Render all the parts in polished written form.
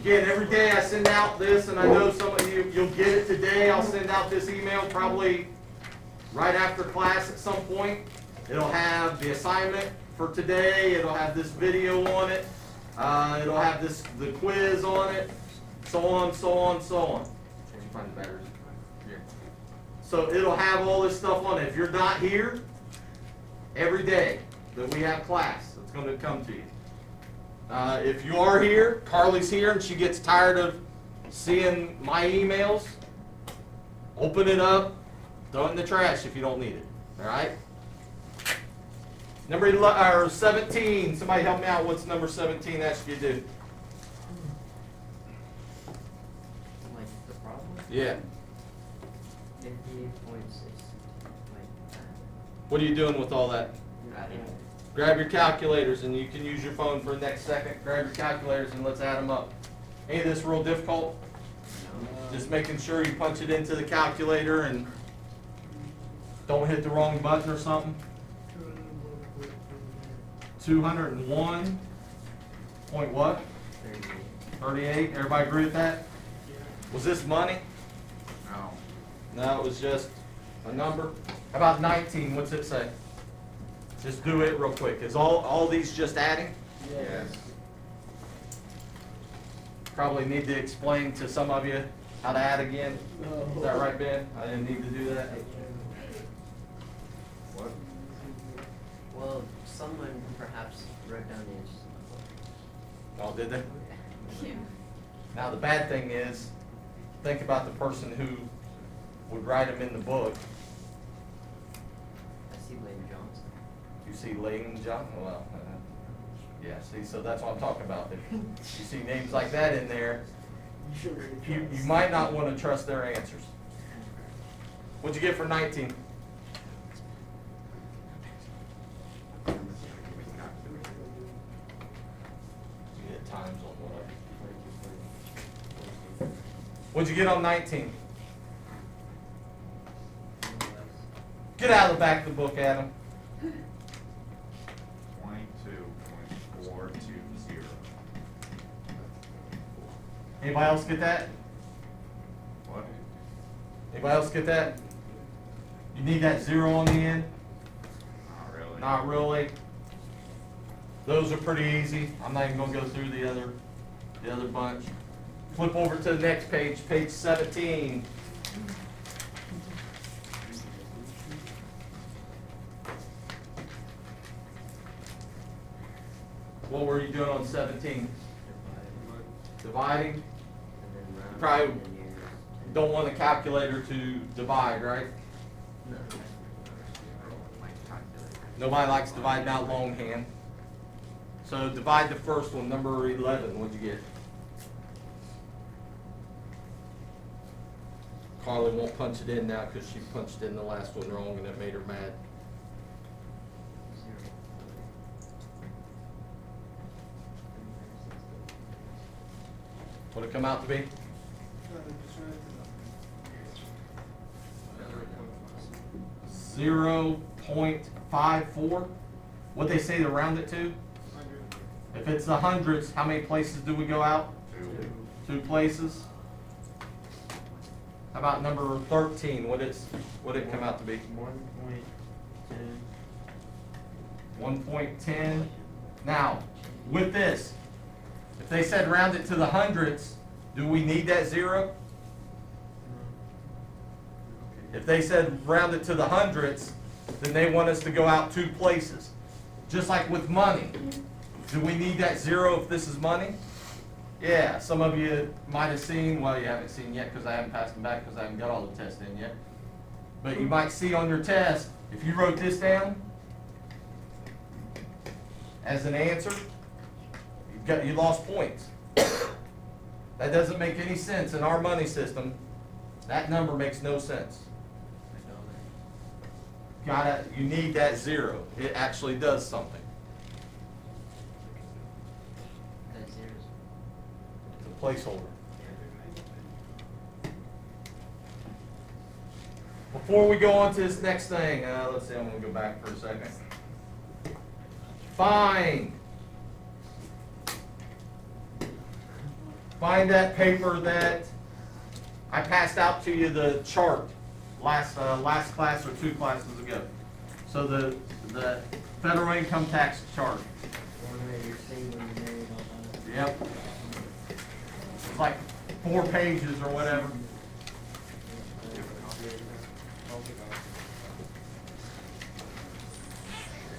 Again, every day I send out this, and I know some of you, you'll get it today. I'll send out this email probably right after class at some point. It'll have the assignment for today. It'll have this video on it. It'll have the quiz on it, so on, so on, so on. Find the batteries. Here. So it'll have all this stuff on it. If you're not here, every day that we have class, it's going to come to you. If you are here, Carly's here, and she gets tired of seeing my emails, open it up, throw it in the trash if you don't need it. All right? Number 17. Somebody help me out. What's number 17 asks you to do? Like the problem? Yeah. 58.6. What are you doing with all that? Grab your calculators, and you can use your phone for the next second. Grab your calculators and let's add them up. Any of this real difficult? Just making sure you punch it into the calculator and don't hit the wrong button or something. 201 point what? 38. Everybody agree with that? Was this money? No. No, it was just a number. How about 19? What's it say? Just do it real quick. Is all these just adding? Yes. Probably need to explain to some of you how to add again. Is that right, Ben? I didn't need to do that. What? Well, someone perhaps wrote down the answers in Oh, did they? the book. Yeah. Now the bad thing is, think about the person who would write them in the book. I see Lane Johnson. You see Layton John? Well, yeah. See, so that's what I'm talking about. If you see names like that in there, you might not want to trust their answers. What'd you get for 19? You get times on whatever. What'd you get on 19? Get out of the back of the book, Adam. 22.420. Anybody else get that? What? Anybody else get that? You need that zero on the end? Not really. Not really. Those are pretty easy. I'm not even going to go through the other bunch. Flip over to the next page, page 17. What were you doing on 17? Dividing? And then round. Probably and then years. don't want a calculator to divide, right? No. Nobody likes dividing out longhand. So divide the first one, number 11. What'd you get? Carly won't punch it in now because she punched in the last one wrong and it made her mad. 0. What'd it come out to be? 0.54. What'd they say to round it to? If it's the hundreds, how many places do we go out? 2 places. How about number 13? What'd it come out to be? 1.10. Now, with this, if they said round it to the hundreds, do we need that zero? If they said round it to the hundreds, then they want us to go out 2 places. Just like with money. Do we need that zero if this is money? Yeah, some of you might have seen, well, you haven't seen yet because I haven't passed them back because I haven't got all the tests in yet. But you might see on your test, if you wrote this down as an answer, you lost points. That doesn't make any sense in our money system. That number makes no sense. You need that zero. It actually does something. That zeros. It's a placeholder. Before we go on to this next thing, let's see, I'm going to go back for a second. Find find that paper that I passed out to you, the chart, last class or 2 classes ago. So the federal income tax chart. One that you're single, you're married, all that. Yep. It's like 4 pages or whatever.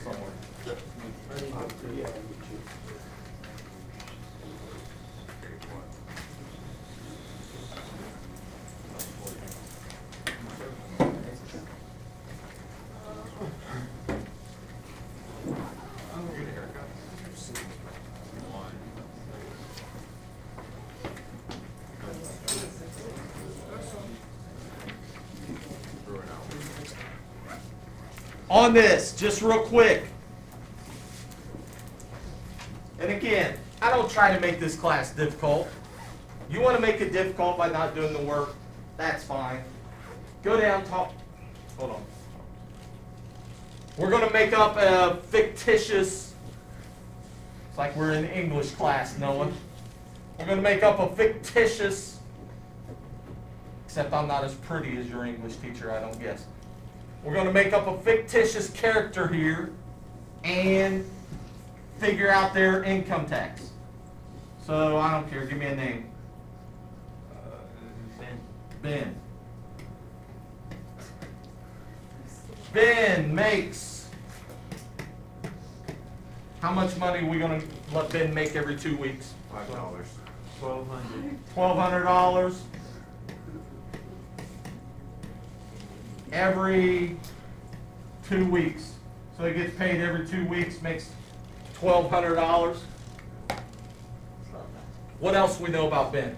Somewhere. On this, just real quick. And again, I don't try to make this class difficult. You want to make it difficult by not doing the work, that's fine. Go down, talk. Hold on. We're going to make up a fictitious, it's like we're in English class, Noah. We're going to make up a fictitious, except I'm not as pretty as your English teacher, I don't guess. We're going to make up a fictitious character here and figure out their income tax. So I don't care, give me a name. Ben. Ben makes, how much money are we going to let Ben make every 2 weeks? $5. $1,200 every 2 weeks. So he gets paid every 2 weeks, makes $1,200. What else we know about Ben?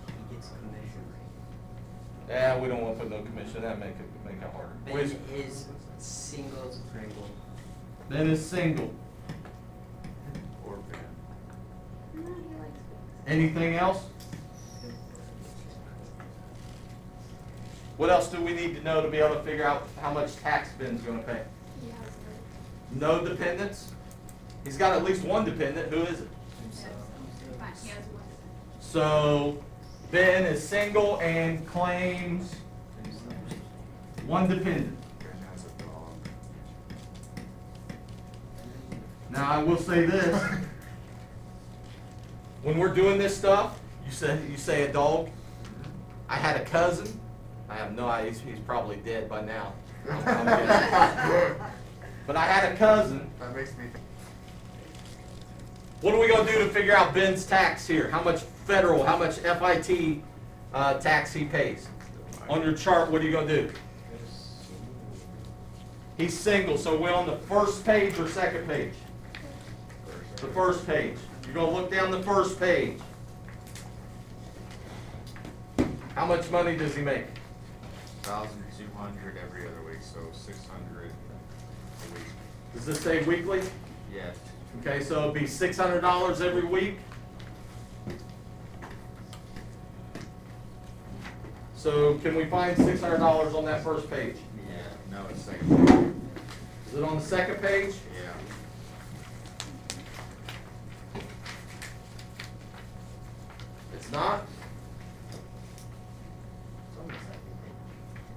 He gets commission. Yeah, we don't want to put no commission. That make it harder. Ben is single, single. Ben is single. Or Ben. Anything else? What else do we need to know to be able to figure out how much tax Ben's going to pay? No dependents? He's got at least one dependent. Who is it? So Ben is single and claims one dependent. Ben has a dog. Now I will say this. When we're doing this stuff, you say a dog. I had a cousin. I have no idea. He's probably dead by now. I'm guessing. But I had a cousin. That makes me think. What are we going to do to figure out Ben's tax here? How much federal, how much FIT tax he pays? On your chart, what are you going to do? He's single, so we're on the first page or second page? The first page. You're going to look down the first page. How much money does he make? 1,200 every other week, so 600 a week. Does this say weekly? Yes. Okay, so it'd be $600 every week. So can we find $600 on that first page? Yeah. No, it's second page. Is it on the second page? Yeah. It's not?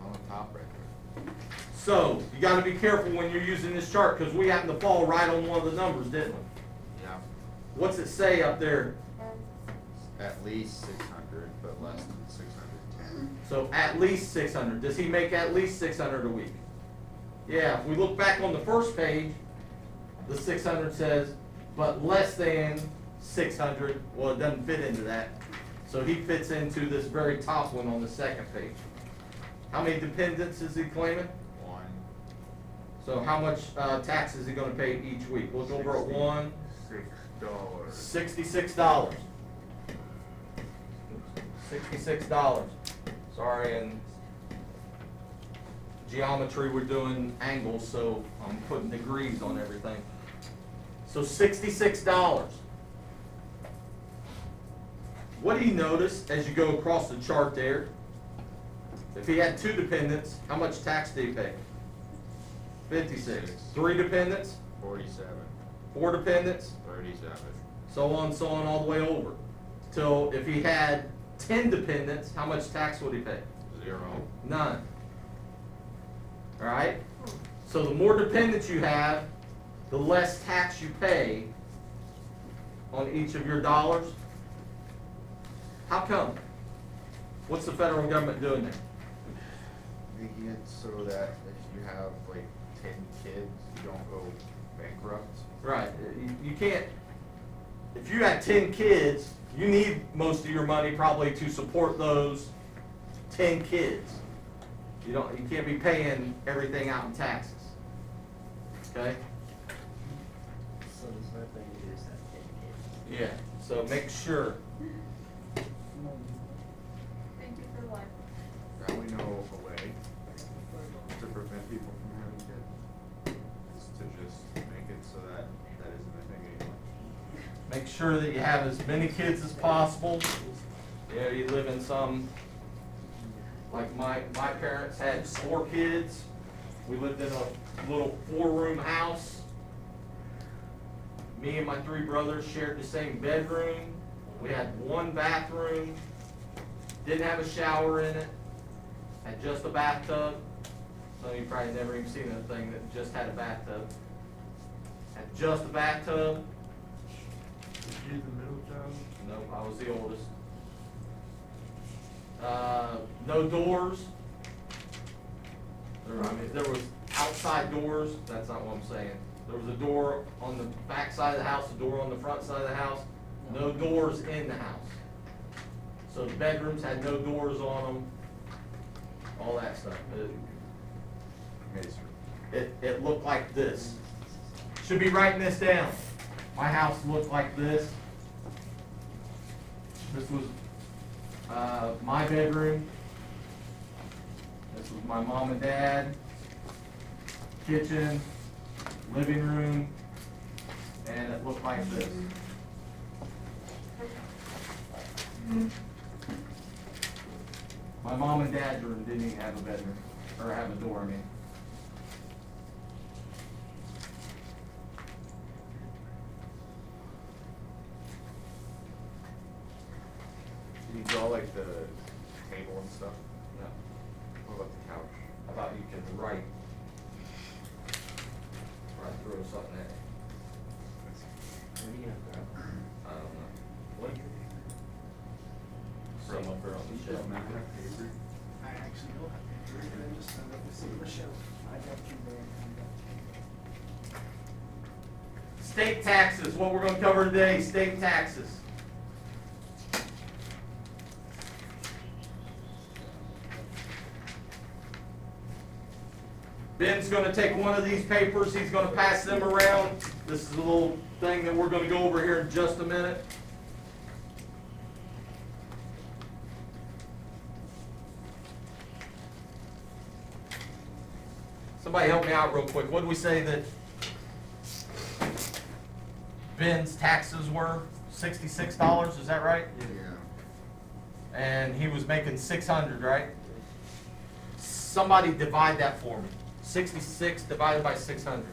On the top right there. So, you gotta be careful when you're using this chart, because we happen to fall right on one of the numbers, didn't we? Yeah. What's it say up there? At least 600, but less than 610. So, at least 600. Does he make at least 600 a week? Yeah, if we look back on the first page, the 600 says, but less than 600. Well, it doesn't fit into that. So he fits into this very top one on the second page. How many dependents is he claiming? One. So how much tax is he going to pay each week? Look over at one. $6. $66. $66. Sorry, in geometry we're doing angles, so I'm putting degrees on everything. So $66. What do you notice as you go across the chart there? If he had 2 dependents, how much tax did he pay? 56. 3 dependents? 47. 4 dependents? 37. so on all the way over. Till if he had 10 dependents, how much tax would he pay? 0. None. All right? So the more dependents you have, the less tax you pay on each of your dollars. How come? What's the federal government doing there? Making it so that if you have like 10 kids, you don't go bankrupt. Right. You can't, if you had 10 kids, you need most of your money probably to support those 10 kids. You can't be paying everything out in taxes. Okay? So the smart thing to do is have 10 kids. Yeah. So make sure. Thank you for life. Now we know a way to prevent people from having kids. Is to just make it so that that isn't a thing anymore. Make sure that you have as many kids as possible. You know, you live in some, like my parents had 4 kids. We lived in a little 4-room house. Me and my 3 brothers shared the same bedroom. We had 1 bathroom. Didn't have a shower in it. Had just a bathtub. Some of you probably never even seen a thing that just had a bathtub. Had just a bathtub. Was you the middle child? No, I was the oldest. No doors. There was outside doors. That's not what I'm saying. There was a door on the back side of the house, a door on the front side of the house. No doors in the house. So the bedrooms had no doors on them. All that stuff. It looked like this. Should be writing this down. My house looked like this. This was my bedroom. This was my mom and dad. Kitchen, living room, and it looked like this. My mom and dad's room didn't even have a bedroom, or have a door, I mean. Did you draw like the table and stuff? No. What about the couch? How about you can write through something there. What are you gonna grab? I don't know. What? Some up there on the shelf. Not have paper? I actually don't have paper, and I just sent up the silver shelf. I got you there. State taxes, what we're gonna cover today, state taxes. Ben's gonna take one of these papers, he's gonna pass them around. This is a little thing that we're gonna go over here in just a minute. Somebody help me out real quick. What did we say that Ben's taxes were? $66, is that right? Yeah. And he was making 600, right? Somebody divide that for me. 66 divided by 600.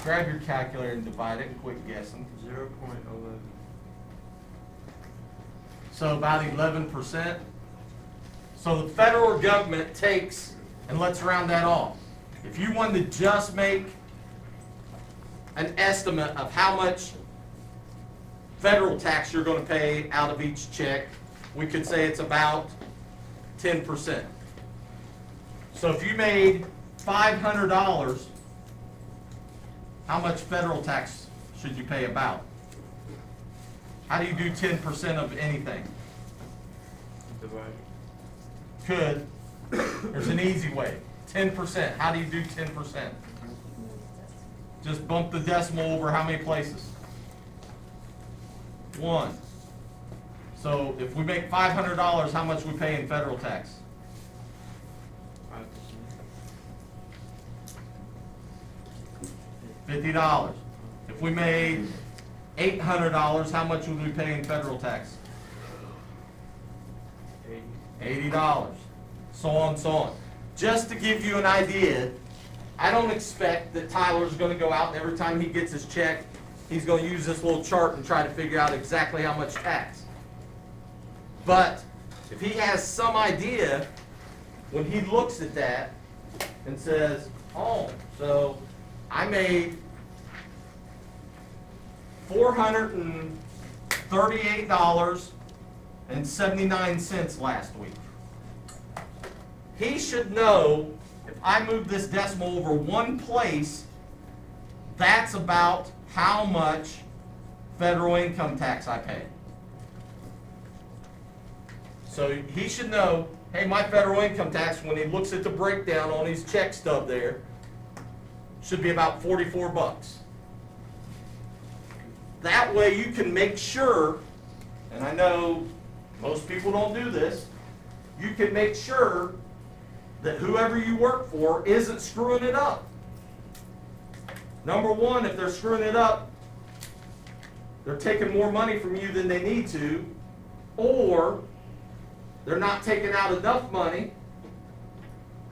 Grab your calculator and divide it and quit guessing. 0.11. So about 11%. So the federal government takes, and let's round that off. If you wanted to just make an estimate of how much federal tax you're going to pay out of each check, we could say it's about 10%. So if you made $500, how much federal tax should you pay about? How do you do 10% of anything? Divide. Could. There's an easy way. 10%. How do you do 10%? Just bump the decimal over how many places? 1. So if we make $500, how much we pay in federal tax? 50. If we made $800, how much would we pay in federal tax? $80. So on, so on. Just to give you an idea, I don't expect that Tyler's gonna go out and every time he gets his check, he's gonna use this little chart and try to figure out exactly how much tax. But if he has some idea, when he looks at that and says, oh, so I made $438.79 last week. He should know if I move this decimal over one place, that's about how much federal income tax I pay. So he should know, hey, my federal income tax, when he looks at the breakdown on his check stub there, should be about 44 bucks. That way you can make sure, and I know most people don't do this, you can make sure that whoever you work for isn't screwing it up. Number one, if they're screwing it up, they're taking more money from you than they need to, or they're not taking out enough money,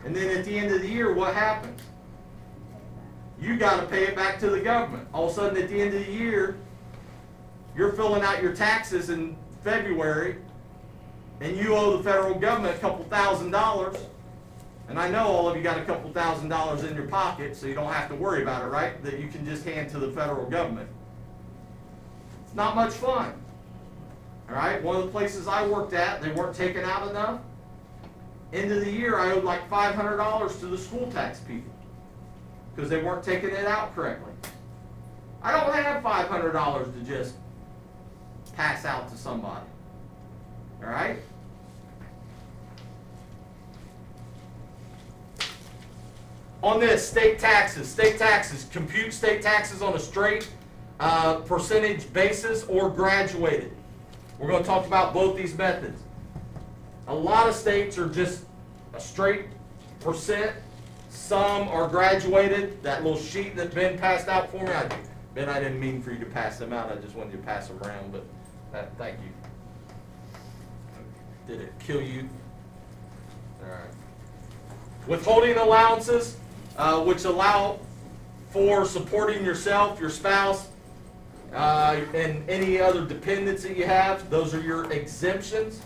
and then at the end of the year, what happens? You got to pay it back to the government. All of a sudden, at the end of the year, you're filling out your taxes in February, and you owe the federal government a couple $1,000s. And I know all of you got a couple $1,000s in your pocket, so you don't have to worry about it, right? That you can just hand to the federal government. It's not much fun. All right, one of the places I worked at, they weren't taking out enough. End of the year, I owed like $500 to the school tax people because they weren't taking it out correctly. I don't have $500 to just pass out to somebody. All right? On this, state taxes, compute state taxes on a straight percentage basis or graduated. We're going to talk about both these methods. A lot of states are just a straight percent. Some are graduated. That little sheet that Ben passed out for me, Ben, I didn't mean for you to pass them out. I just wanted you to pass them around, but thank you. Did it kill you? All right. Withholding allowances, which allow for supporting yourself, your spouse, and any other dependents that you have. Those are your exemptions.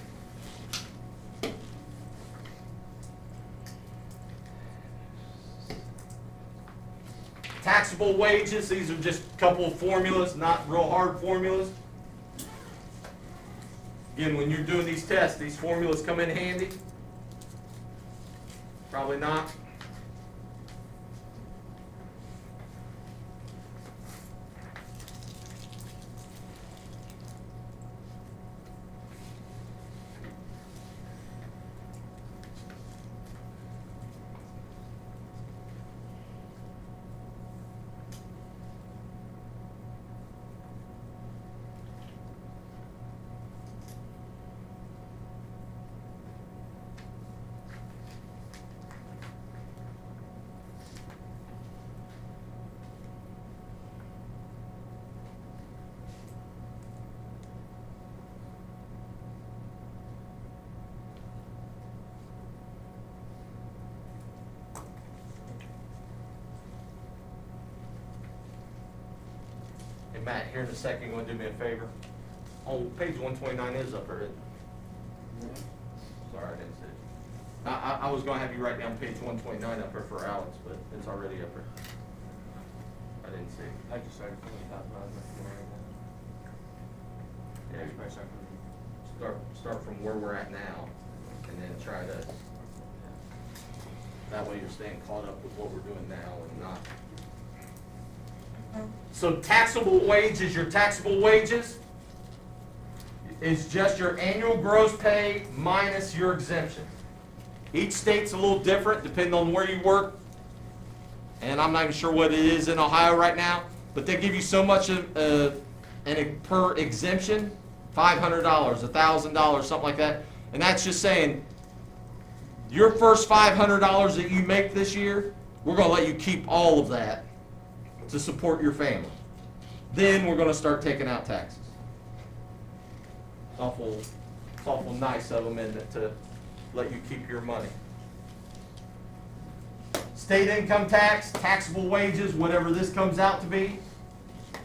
Taxable wages, these are just a couple of formulas, not real hard formulas. Again, when you're doing these tests, these formulas come in handy. Probably not. Hey Matt, here in a second, you want to do me a favor? Oh, page 129 is up there. Sorry, I didn't see it. I was going to have you write down page 129 up there for Alex, but it's already up there. I didn't see it. I just started from the top of my Yeah, start from where we're at now, and then try to. That way you're staying caught up with what we're doing now and not. So taxable wages, your taxable wages is just your annual gross pay minus your exemption. Each state's a little different depending on where you work. And I'm not even sure what it is in Ohio right now, but they give you so much per exemption, $500, $1,000, something like that. And that's just saying your first $500 that you make this year, we're going to let you keep all of that to support your family. Then we're going to start taking out taxes. It's awful nice of them, isn't it, to let you keep your money. state income tax, taxable wages, whatever this comes out to be,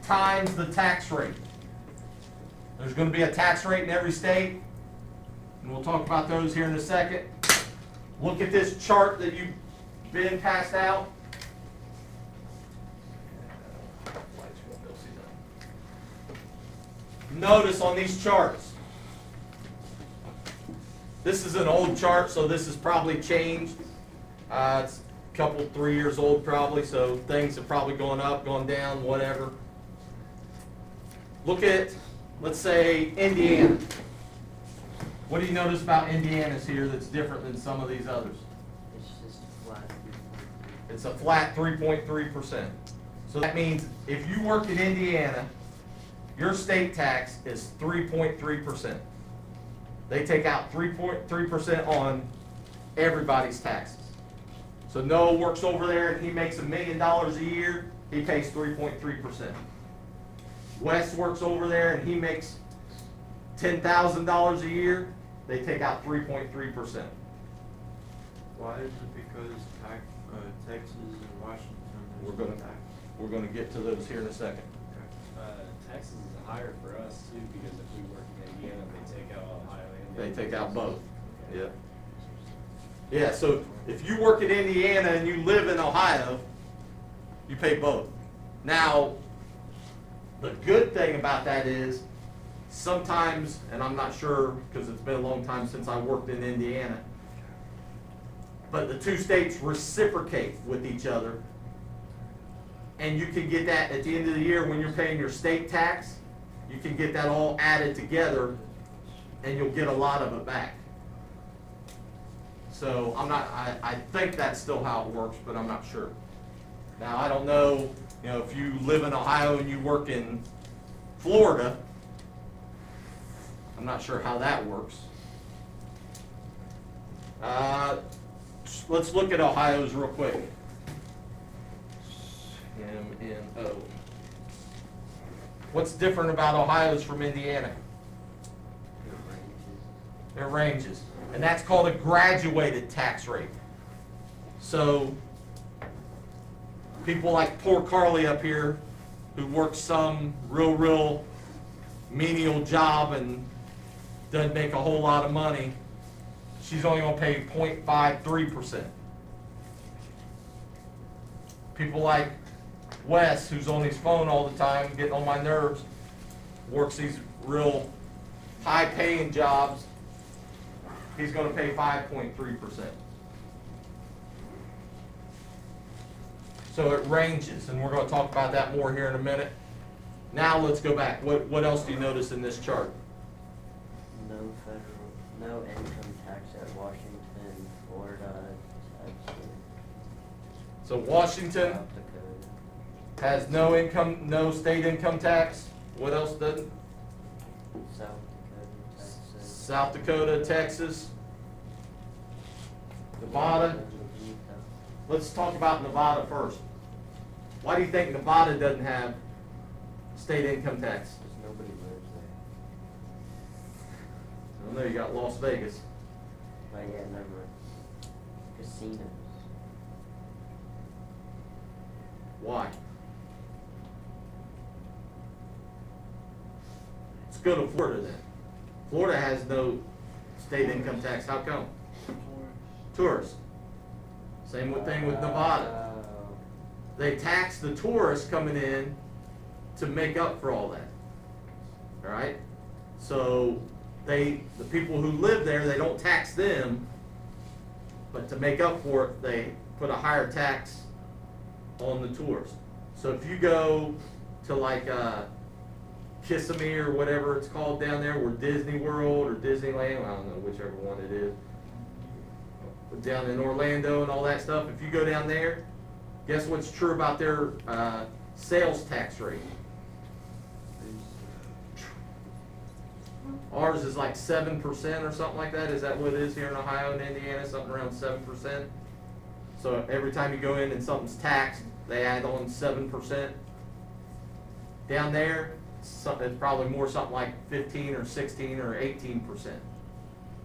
times the tax rate. There's gonna be a tax rate in every state, and we'll talk about those here in a second. Look at this chart that you've been passed out. Notice on these charts, this is an old chart, so this is probably changed. It's a couple, 3 years old probably, so things have probably gone up, gone down, whatever. Look at, let's say, Indiana. What do you notice about Indiana's here that's different than some of these others? It's just flat. It's a flat 3.3%. So that means if you work in Indiana, your state tax is 3.3%. They take out 3.3% on everybody's taxes. So Noah works over there and he makes $1 million a year, he pays 3.3%. Wes works over there and he makes $10,000 a year, they take out 3.3%. Why is it because Texas and Washington We're is gonna- tax? We're gonna get to those here in a second. Texas is higher for us too, because if we work in Indiana, they take out Ohio and. They take out both. Yeah. Yeah, so if you work in Indiana and you live in Ohio, you pay both. Now, the good thing about that is sometimes, and I'm not sure because it's been a long time since I worked in Indiana, but the two states reciprocate with each other. And you can get that at the end of the year when you're paying your state tax, you can get that all added together and you'll get a lot of it back. So I think that's still how it works, but I'm not sure. Now, I don't know, if you live in Ohio and you work in Florida, I'm not sure how that works. Let's look at Ohio's real quick. MNO. What's different about Ohio's from Indiana? It ranges. And that's called a graduated tax rate. So, people like poor Carly up here, who works some real menial job and doesn't make a whole lot of money, she's only gonna pay 0.53%. People like Wes, who's on his phone all the time, getting on my nerves, works these real high-paying jobs, he's gonna pay 5.3%. So it ranges, and we're gonna talk about that more here in a minute. Now let's go back. What else do you notice in this chart? No income tax at Washington, Florida, Texas, So Washington South Dakota. has no income, no state income tax. What else doesn't? South Dakota, Texas. South Dakota, Texas, Nevada. Let's talk about Nevada first. Why do you think Nevada doesn't have state income tax? Because nobody lives there. I know you got Las Vegas. But yeah, never. Casinos. Why? Let's go to Florida then. Florida has no state income tax. How come? Tourists. Same thing with Nevada. They tax the tourists coming in to make up for all that. All right? So the people who live there, they don't tax them, but to make up for it, they put a higher tax on the tourists. So if you go to like Kissimmee or whatever it's called down there, or Disney World or Disneyland, I don't know, whichever one it is, down in Orlando and all that stuff, if you go down there, guess what's true about their sales tax rate? Ours is like 7% or something like that. Is that what it is here in Ohio and Indiana? Something around 7%. So every time you go in and something's taxed, they add on 7%. Down there, it's probably more something like 15 or 16 or 18%.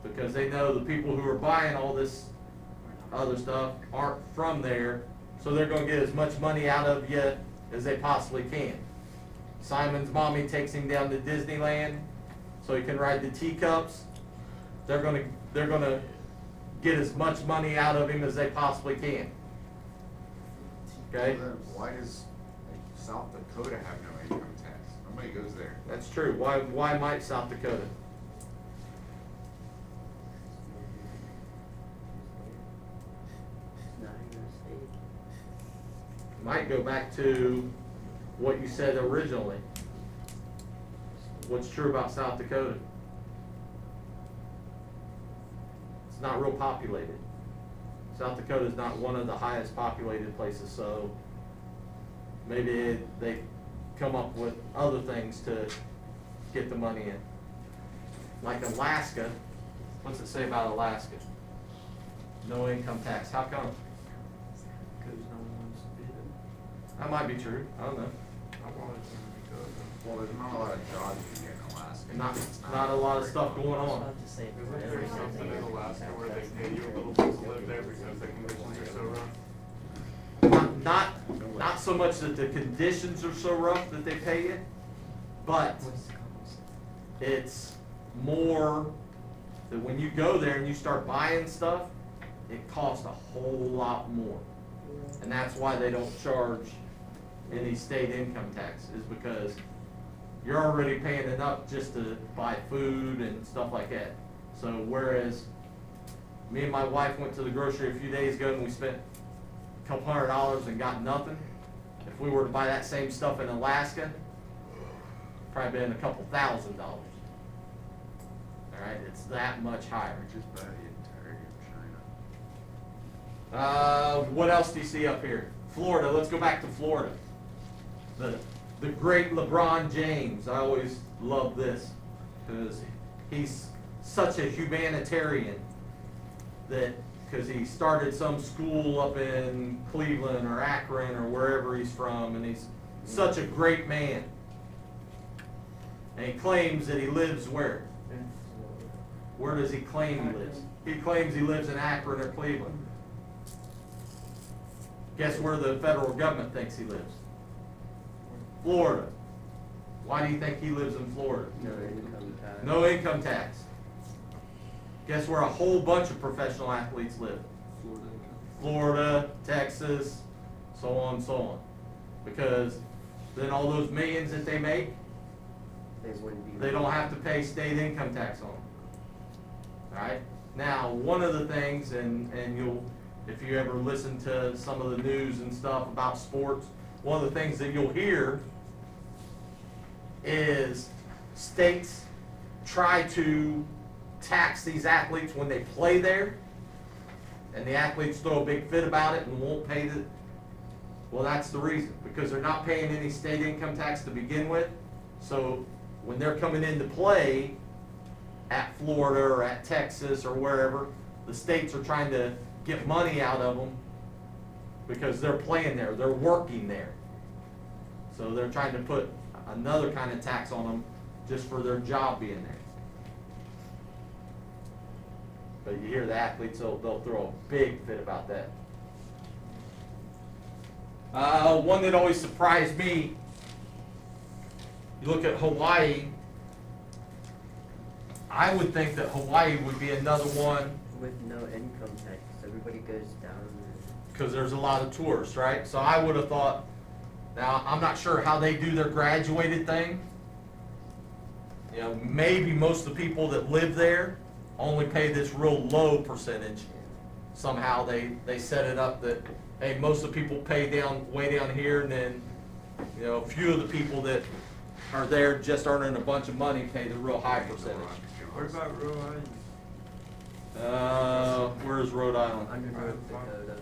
Because they know the people who are buying all this other stuff, aren't from there, so they're gonna get as much money out of you as they possibly can. Simon's mommy takes him down to Disneyland so he can ride the teacups. They're gonna get as much money out of him as they possibly can. Okay? So then why does South Dakota have no income tax? Nobody goes there. That's true. Why might South Dakota? It's not even a state. Might go back to what you said originally. What's true about South Dakota? It's not real populated. South Dakota is not one of the highest populated places, so maybe they come up with other things to get the money in. Like Alaska, what's it say about Alaska? No income tax. How come? Because no one wants to be there. That might be true. I don't know. I wanted them to go though. Well, there's not a lot of jobs you get in Alaska. Not a lot of stuff going I was on. about to say, for Isn't every there something in citizen, Alaska tax where they us pay you a little $10. bit to live there because the conditions are so rough? Not so much that the conditions are so rough that they pay you, but What's the cost? it's more that when you go there and you start buying stuff, it costs a whole lot more. And that's why they don't charge any state income tax, is because you're already paying enough just to buy food and stuff like that. So whereas me and my wife went to the grocery a few days ago and we spent a couple $100 and got nothing. If we were to buy that same stuff in Alaska, probably been a couple $1,000. All right, it's that much higher. Just buy the entirety of China. What else do you see up here? Florida. Let's go back to Florida. The great LeBron James. I always love this because he's such a humanitarian that because he started some school up in Cleveland or Akron or wherever he's from, and he's such a great man. And he claims that he lives where? In Florida. Where does he claim he lives? He claims he lives in Akron or Cleveland. Guess where the federal government thinks he lives? Florida. Why do you think he lives in Florida? No income tax. No income tax. Guess where a whole bunch of professional athletes live? Florida, Texas, so on and so on. Because then all those millions that they make, They wouldn't be. they don't have to pay state income tax on them. Alright? Now, one of the things, and you'll, if you ever listen to some of the news and stuff about sports, one of the things that you'll hear is states try to tax these athletes when they play there, and the athletes throw a big fit about it and won't pay the, well, that's the reason, because they're not paying any state income tax to begin with. So when they're coming into play at Florida or at Texas or wherever, the states are trying to get money out of them because they're playing there, they're working there. So they're trying to put another kind of tax on them just for their job being there. But you hear the athletes, they'll throw a big fit about that. One that always surprised me, you look at Hawaii, I would think that Hawaii would be another one With no income tax, everybody goes down there. because there's a lot of tourists, right? So I would have thought, now I'm not sure how they do their graduated thing. You know, maybe most of the people that live there only pay this real low percentage. Somehow they set it up that, hey, most of the people pay way down here, and then, you know, a few of the people that are there just earning a bunch of money pay the real high percentage. What about Rhode Island? Where's Rhode Island? Under North Dakota.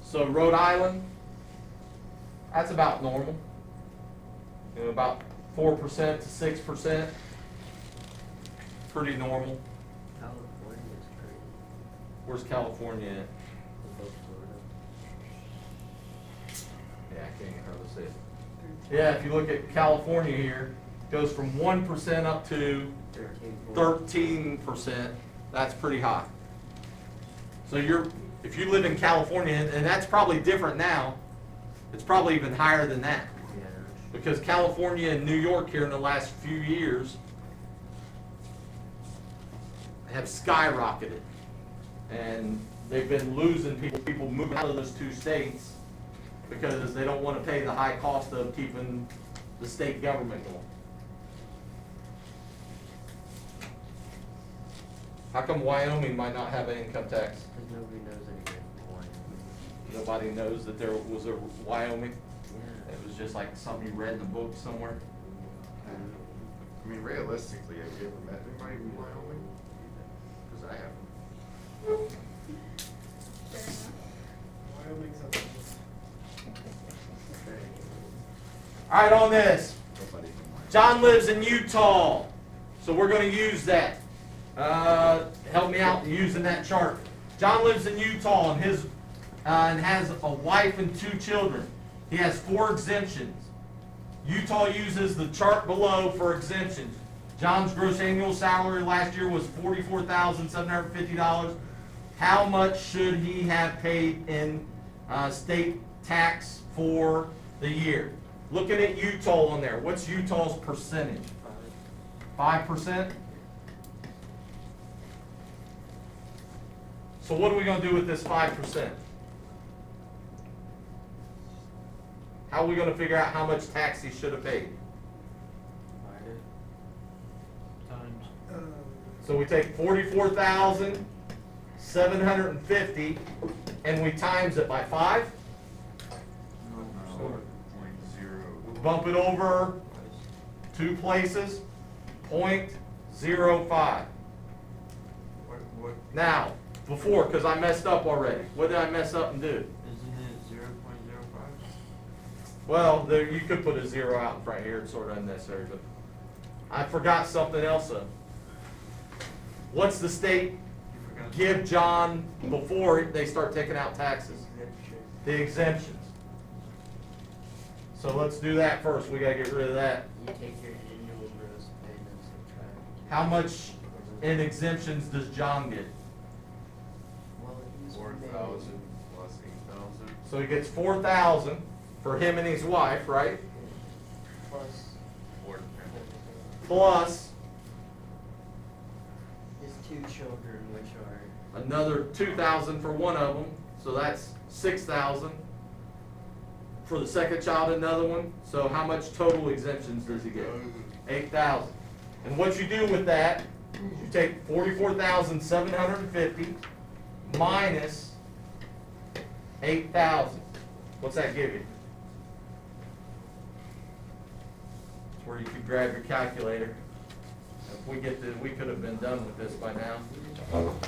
So Rhode Island, that's about normal. You know, about 4% to 6%. Pretty normal. California is crazy. Where's California at? Above Florida. Yeah, I can't even hardly see it. Yeah, if you look at California here, it goes from 1% up to 13. 13%. That's pretty high. So if you live in California, and that's probably different now, it's probably even higher than that. Yeah. Because California and New York here in the last few years have skyrocketed. And they've been losing people moving out of those two states because they don't want to pay the high cost of keeping the state government going. How come Wyoming might not have an income tax? Because nobody knows anything from Wyoming. Nobody knows that there was a Wyoming? Yeah. It was just like something you read in a book somewhere? I mean, realistically, have you ever met anybody from Wyoming? Because I haven't. Fair enough. Wyoming's up there. All right, on this. Nobody from Wyoming. John lives in Utah, so we're going to use that. Help me out using that chart. John lives in Utah and has a wife and 2 children. He has 4 exemptions. Utah uses the chart below for exemptions. John's gross annual salary last year was $44,750. How much should he have paid in state tax for the year? Looking at Utah on there, what's Utah's percentage? 5%? So what are we going to do with this 5%? How are we going to figure out how much tax he should have paid? So we take 44,750 and we times it by 5. No, 0.0. Bump it over 2 places, 0.05. What? Now, before, because I messed up already. What did I mess up and do? Isn't it 0.05? Well, there, you could put a 0 out in front here. It's sort of unnecessary, but I forgot something else though. What's the state give John before they start taking out taxes? The exemptions. So let's do that first. We gotta get rid of that. You take your annual gross pay and subtract. How much in exemptions does John get? Well, he's 4,000 plus 8,000. So he gets 4,000 for him and his wife, right? plus 4 Plus his 2 children, which are another 2,000 for one of them, so that's 6,000. For the second child, another one. So how much total exemptions does he get? 8,000. And what you do with that, you take 44,750 minus 8,000. What's that give you? Where you could grab your calculator. If we get this, we could have been done with this by now.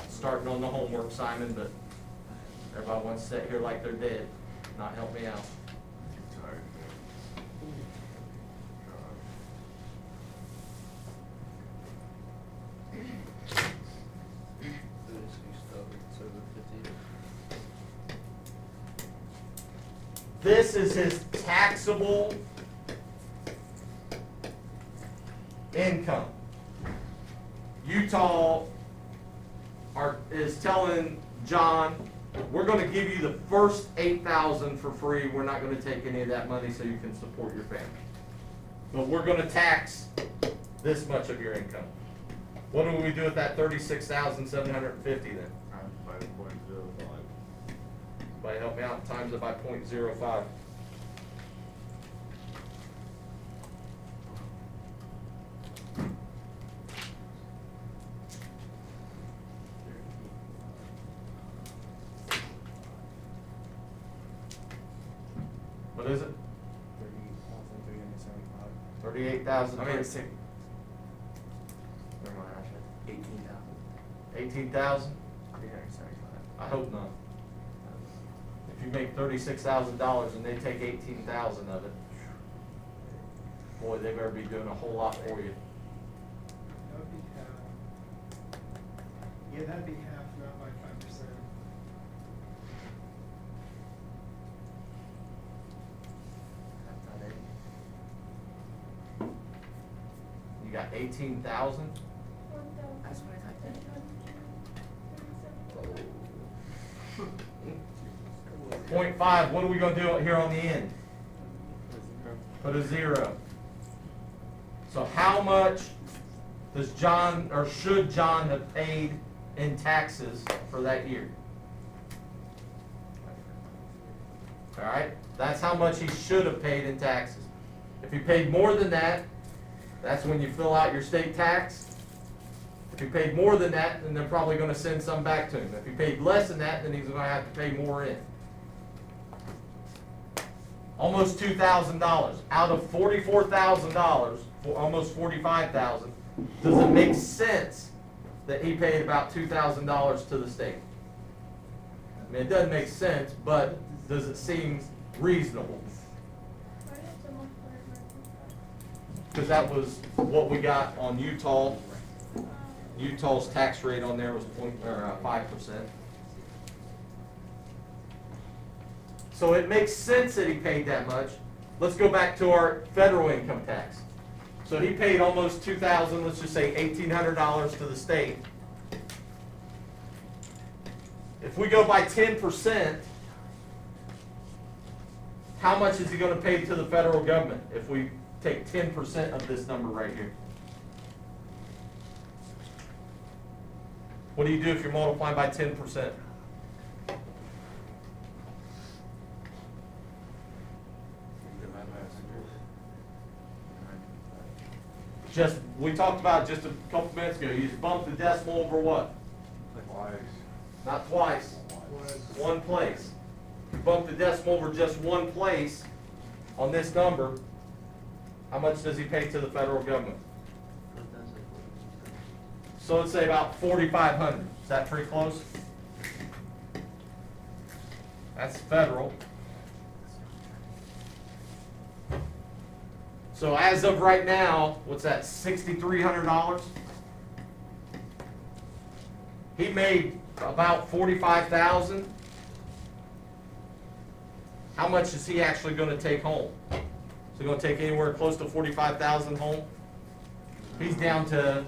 Starting on the homework, Simon, but everybody wants to sit here like they're dead, not help me out. I'm tired, man. This is his taxable income. Utah is telling John, we're going to give you the first 8,000 for free. We're not going to take any of that money so you can support your family. But we're going to tax this much of your income. What do we do with that 36,750 then? By 0.05. Somebody help me out, times it by 0.05. What is it? 38,000. I mean, it's never mind, I said 18,000. 18,000? 375. I hope not. If you make $36,000 and they take 18,000 of it, boy, they better be doing a whole lot for you. That would be half. Yeah, that'd be half, not by 5%. that's not it. You got 18,000? That's what I typed in. 0.5, what are we gonna do here on the end? Put a 0. So how much does John, or should John have paid in taxes for that year? All right, that's how much he should have paid in taxes. If he paid more than that, that's when you fill out your state tax. If he paid more than that, then they're probably gonna send some back to him. If he paid less than that, then he's gonna have to pay more in. Almost $2,000 out of $44,000, almost $45,000. Does it make sense that he paid about $2,000 to the state? I mean, it doesn't make sense, but does it seem reasonable? Why do you have to multiply it by 0.5? Because that was what we got on Utah. Utah's tax rate on there was 5%. So it makes sense that he paid that much. Let's go back to our federal income tax. So he paid almost $2,000, let's just say $1,800 to the state. If we go by 10%, how much is he going to pay to the federal government if we take 10% of this number right here? What do you do if you're multiplying by 10%? Just, we talked about just a couple minutes ago, you just bump the decimal over what? Twice. Not twice, one place. You bump the decimal over just one place on this number, how much does he pay to the federal government? So let's say about 4,500. Is that pretty close? That's federal. So as of right now, what's that, $6,300? He made about $45,000. How much is he actually going to take home? Is he going to take anywhere close to $45,000 home? He's down to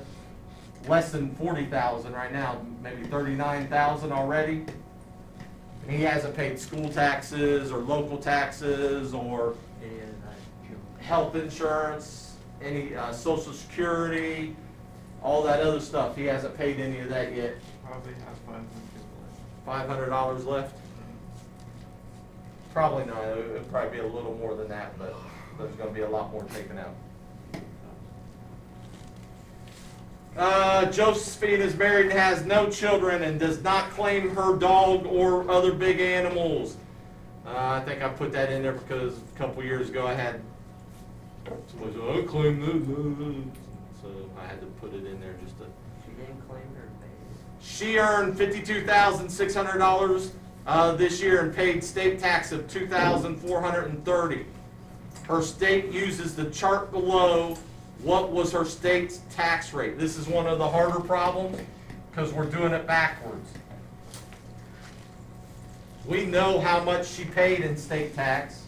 less than $40,000 right now, maybe $39,000 already. He hasn't paid school taxes or local taxes or health insurance, any Social Security, all that other stuff. He hasn't paid any of that yet. Probably has $500 left? Probably not. It would probably be a little more than that, but there's going to be a lot more taken out. Josephine is married and has no children and does not claim her dog or other big animals. I think I put that in there because a couple years ago I had somebody said, I claim this. So I had to put it in there just to. She didn't claim her pay. She earned $52,600 this year and paid state tax of $2,430. Her state uses the chart below. What was her state's tax rate? This is one of the harder problems because we're doing it backwards. We know how much she paid in state tax,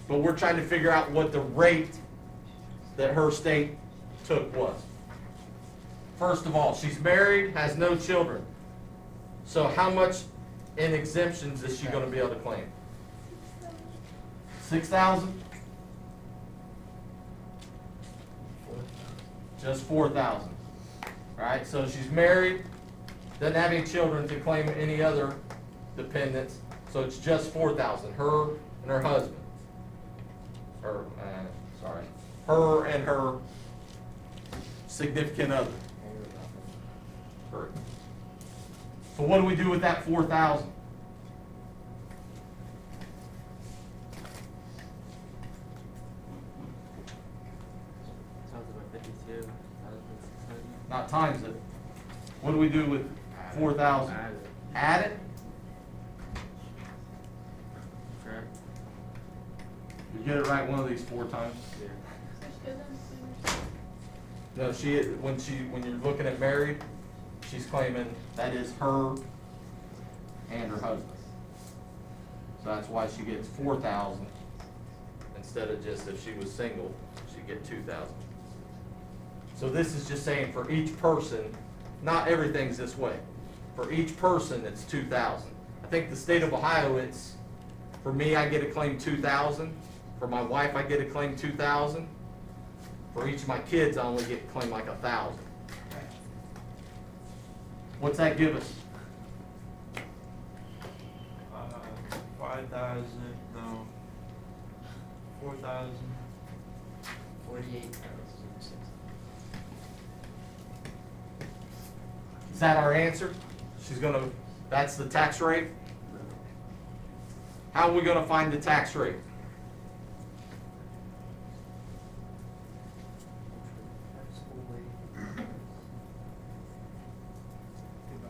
but we're trying to figure out what the rate that her state took was. First of all, she's married, has no children. So how much in exemptions is she going to be able to claim? 6,000? Just 4,000. Right? So she's married, doesn't have any children to claim any other dependents, so it's just 4,000. Her and her husband. Her and her significant other. Correct. So what do we do with that 4,000? Sounds about 52,600. Not times it. What do we do with 4,000? Add it. Add it? Correct. You get it right one of these 4 times. Yeah. So she doesn't claim No, when you're looking at married, she's claiming that is her and her husband. So that's why she gets 4,000 instead of just if she was single, she'd get 2,000. So this is just saying for each person, not everything's this way. For each person, it's 2,000. I think the state of Ohio, it's, for me, I get a claim 2,000. For my wife, I get a claim 2,000. For each of my kids, I only get claimed like 1,000. What's that give us? 5,000, no, 4,000. 48,006. Is that our answer? That's the tax rate? How are we gonna find the tax rate?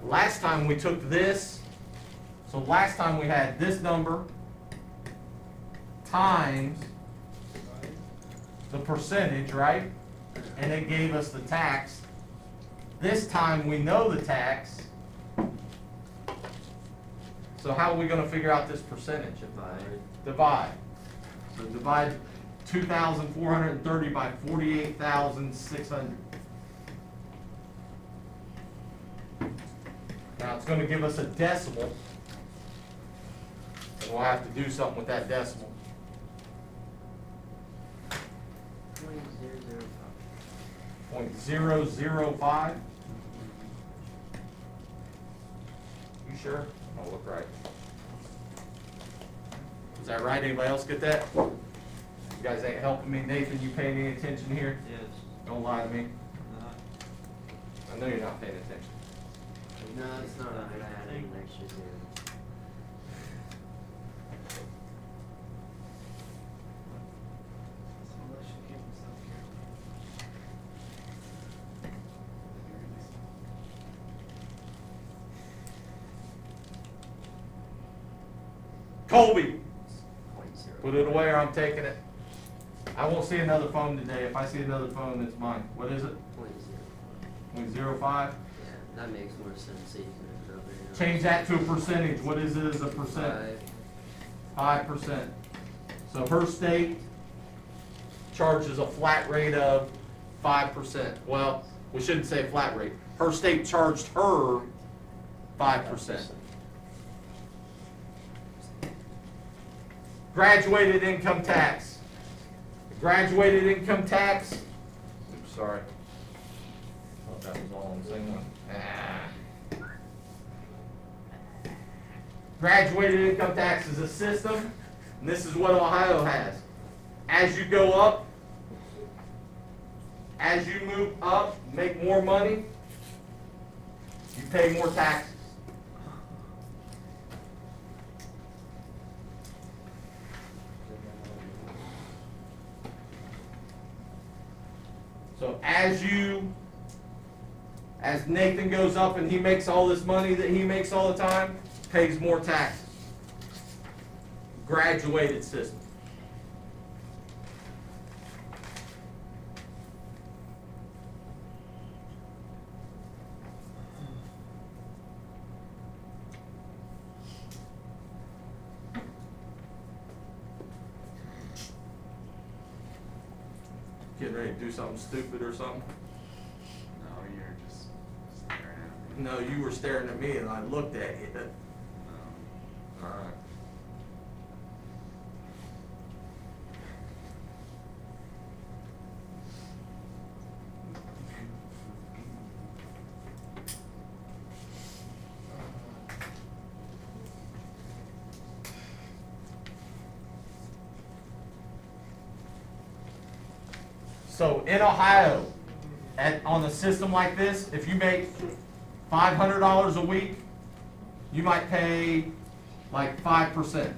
Last time we took this, so last time we had this number times the percentage, right? And it gave us the tax. This time we know the tax. So how are we gonna figure out this percentage? Divide. So divide 2,430 by 48,600. Now it's gonna give us a decimal. And we'll have to do something with that decimal. 0.005. 0.005. You sure? I'll look right. Is that right? Anybody else get that? You guys ain't helping me. Nathan, you paying any attention here? Yes. Don't lie to me. Not. I know you're not paying attention. No, it's not a bad thing next year. Unless you keep yourself careful. Colby, 0.0. put it away or I'm taking it. I won't see another phone today. If I see another phone, it's mine. What is it? 0.05. 0.05? Yeah, that makes more sense. So you can put it over here. Change that to a percentage. What is it as a percent? 5%. So her state charges a flat rate of 5%. Well, we shouldn't say flat rate. Her state charged her 5%. Graduated income tax. Graduated income tax. Oops, sorry. Thought that was all on the same one. Graduated income tax is a system, and this is what Ohio has. As you go up, as you move up, make more money, you pay more taxes. So as Nathan goes up and he makes all this money that he makes all the time, pays more taxes. Graduated system. Getting ready to do something stupid or something? No, you're just staring at me. No, you were staring at me and I looked at you. No. All right. So in Ohio, on a system like this, if you make $500 a week, you might pay like 5%. If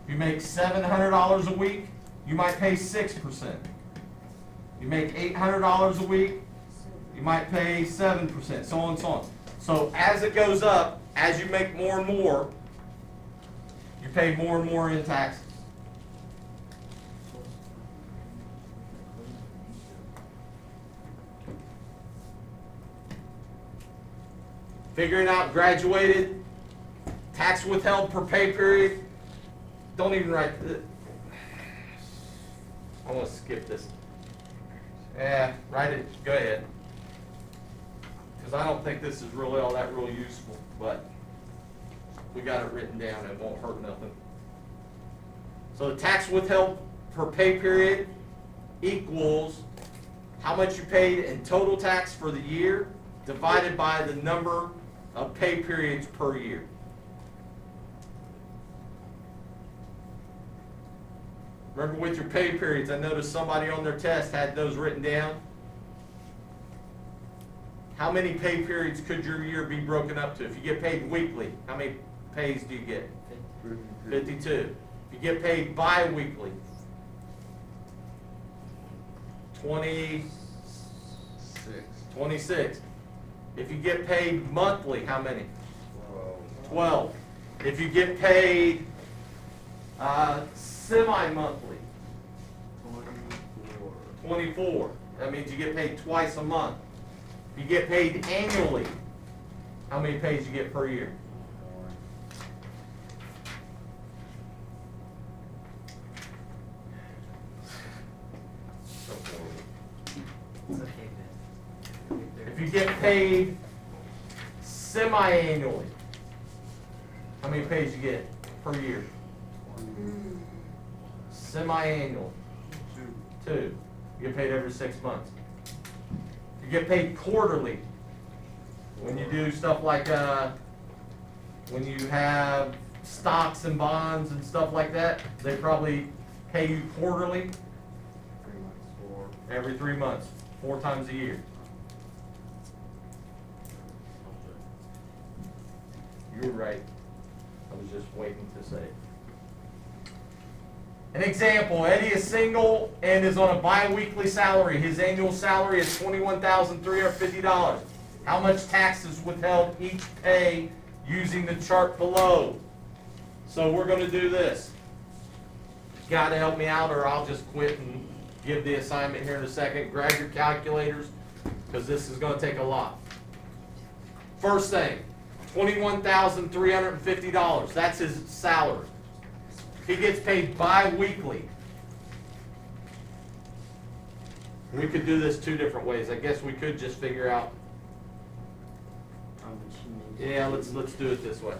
you make $700 a week, you might pay 6%. You make $800 a week, you might pay 7%, so on and so on. So as it goes up, as you make more and more, you pay more and more in taxes. Figuring out graduated, tax withheld per pay period. Don't even write it. I want to skip this. Yeah, write it. Go ahead. Because I don't think this is really all that real useful. But we got it written down, it won't hurt nothing. So the tax withheld per pay period equals how much you paid in total tax for the year divided by the number of pay periods per year. Remember with your pay periods, I noticed somebody on their test had those written down. How many pay periods could your year be broken up to? If you get paid weekly, how many pays do you get? 52. If you get paid bi-weekly, 26. If you get paid monthly, how many? 12. If you get paid semi-monthly, 24. That means you get paid twice a month. If you get paid annually, how many pays you get per year? It's okay, man. If you get paid semi-annually, how many pays you get per year? Semi-annual. 2. You get paid every 6 months. You get paid quarterly. When you do stuff like when you have stocks and bonds and stuff like that, they probably pay you quarterly. Every 3 months, 4 times a year. You're right. I was just waiting to say it. An example, Eddie is single and is on a bi-weekly salary. His annual salary is $21,350. How much tax is withheld each pay using the chart below? So we're going to do this. You got to help me out or I'll just quit and give the assignment here in a second. Grab your calculators because this is going to take a lot. First thing, $21,350. That's his salary. He gets paid bi-weekly. We could do this 2 different ways. I guess we could just figure out. Yeah, let's do it this way.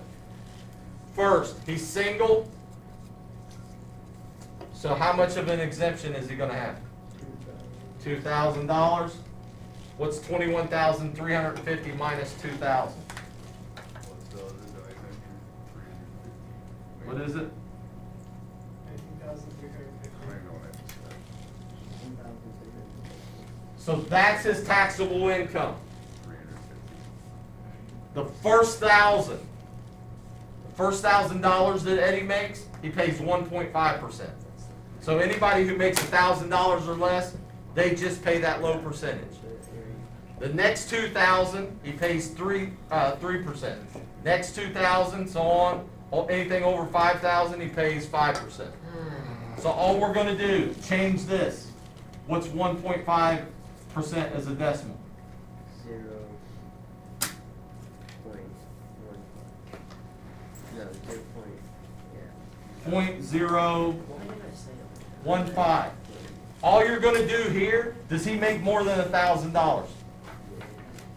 First, he's single. So how much of an exemption is he going to have? $2,000. What's $21,350 minus $2,000? What is it? 19,350. So that's his taxable income. The first $1,000 that Eddie makes, he pays 1.5%. So anybody who makes $1,000 or less, they just pay that low percentage. The next 2,000, he pays 3%. Next 2,000, so on. Anything over 5,000, he pays 5%. So all we're going to do, change this. What's 1.5% as a decimal? 0.15. No, 0. Yeah. 0.015. Why did I say it? All you're going to do here, does he make more than $1,000?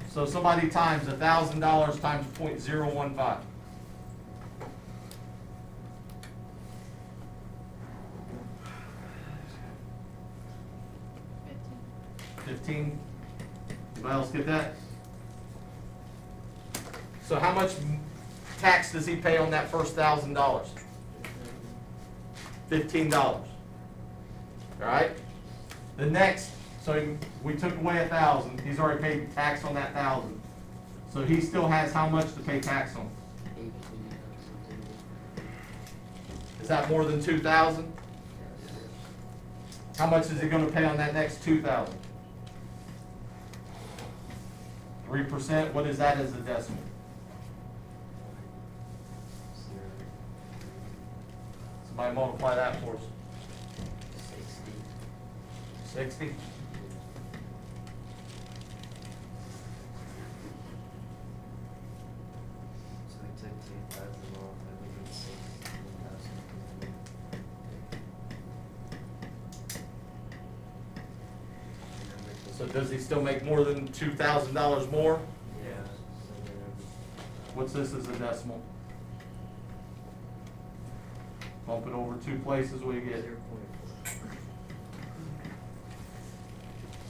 So somebody times $1,000 times 0.015. 15. Anybody else get that? So how much tax does he pay on that first $1,000? $15. All right. The next, so we took away 1,000. He's already paid tax on that 1,000. So he still has how much to pay tax on? 18. Is that more than 2,000? How much is he going to pay on that next 2,000? 3%. What is that as a decimal? 0. Somebody multiply that for us. 60. 60. So we took 2,000 off, and we did 16,000. So does he still make more than $2,000 more? Yeah. So then, What's this as a decimal? Bump it over 2 places, what do you get? 0.4.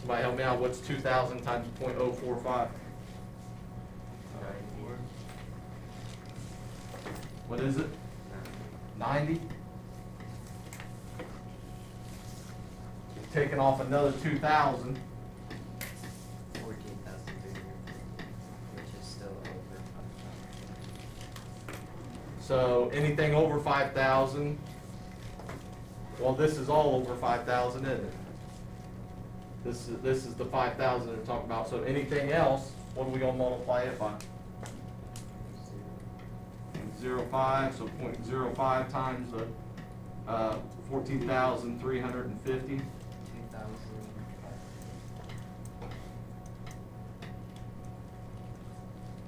Somebody help me out, what's 2,000 times 0.045? 90. What is it? 90? Taking off another 2,000. 14,300, which is still over 5,000. So anything over 5,000, well, this is all over 5,000, isn't it? This is the 5,000 they're talking about. So anything else, what are we gonna multiply it by? 0.05, so 0.05 times the 14,350. 2,000.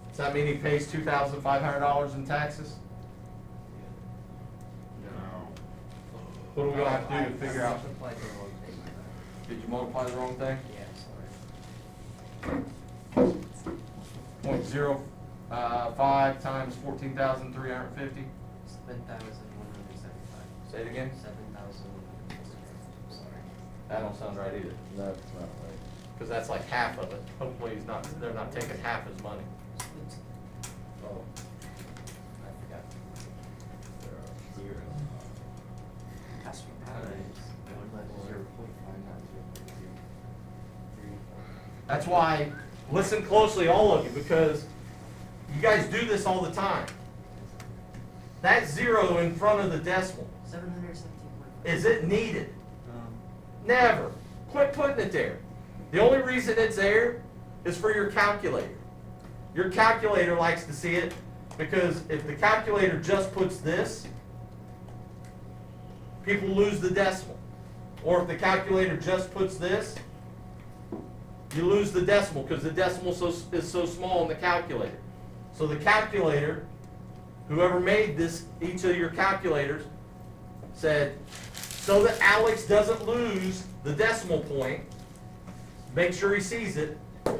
Does that mean he pays $2,500 in taxes? No. What are we gonna have to do to figure out? Multiplied the wrong thing, my bad. Did you multiply the wrong thing? Yeah, sorry. 0.05 times 14,350. 7,175. Say it again. 7,175. Sorry. That don't sound right either. That's not right. Because that's like half of it. Hopefully they're not taking half his money. Oh, I forgot. there are 0. That's what Nice. 0.5. That's why, listen closely, all of you, because you guys do this all the time. That 0 in front of the decimal, 717.5. is it needed? Never. Quit putting it there. The only reason it's there is for your calculator. Your calculator likes to see it because if the calculator just puts this, people lose the decimal. Or if the calculator just puts this, you lose the decimal because the decimal is so small in the calculator. So the calculator, whoever made this, each of your calculators, said, so that Alex doesn't lose the decimal point, make sure he sees it,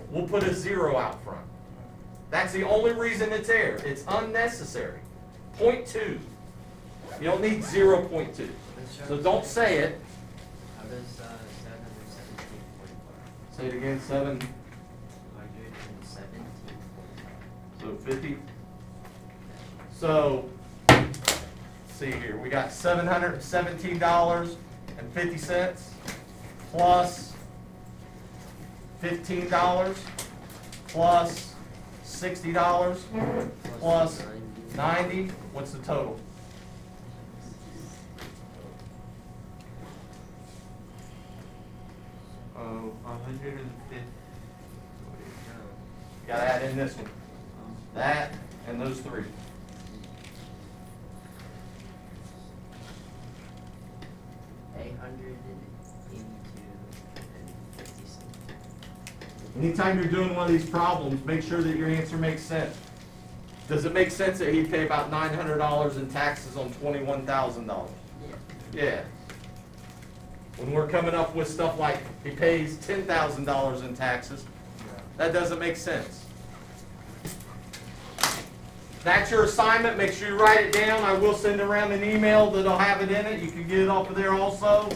we'll put a 0 out front. That's the only reason it's there. It's unnecessary. 0.2. You don't need 0.2. So don't say it. How does 717.5? Say it again, 7, 117.5. so 50. So, let's see here, we got $717.50 plus $15 plus $60 plus 90. What's the total? Oh, 150. You gotta add in this one. That and those 3. Anytime you're doing one of these problems, make sure that your answer makes sense. Does it make sense that he'd pay about $900 in taxes on $21,000? Yeah. When we're coming up with stuff like he pays $10,000 in taxes, that doesn't make sense. That's your assignment. Make sure you write it down. I will send around an email that'll have it in it. You can get it off of there also.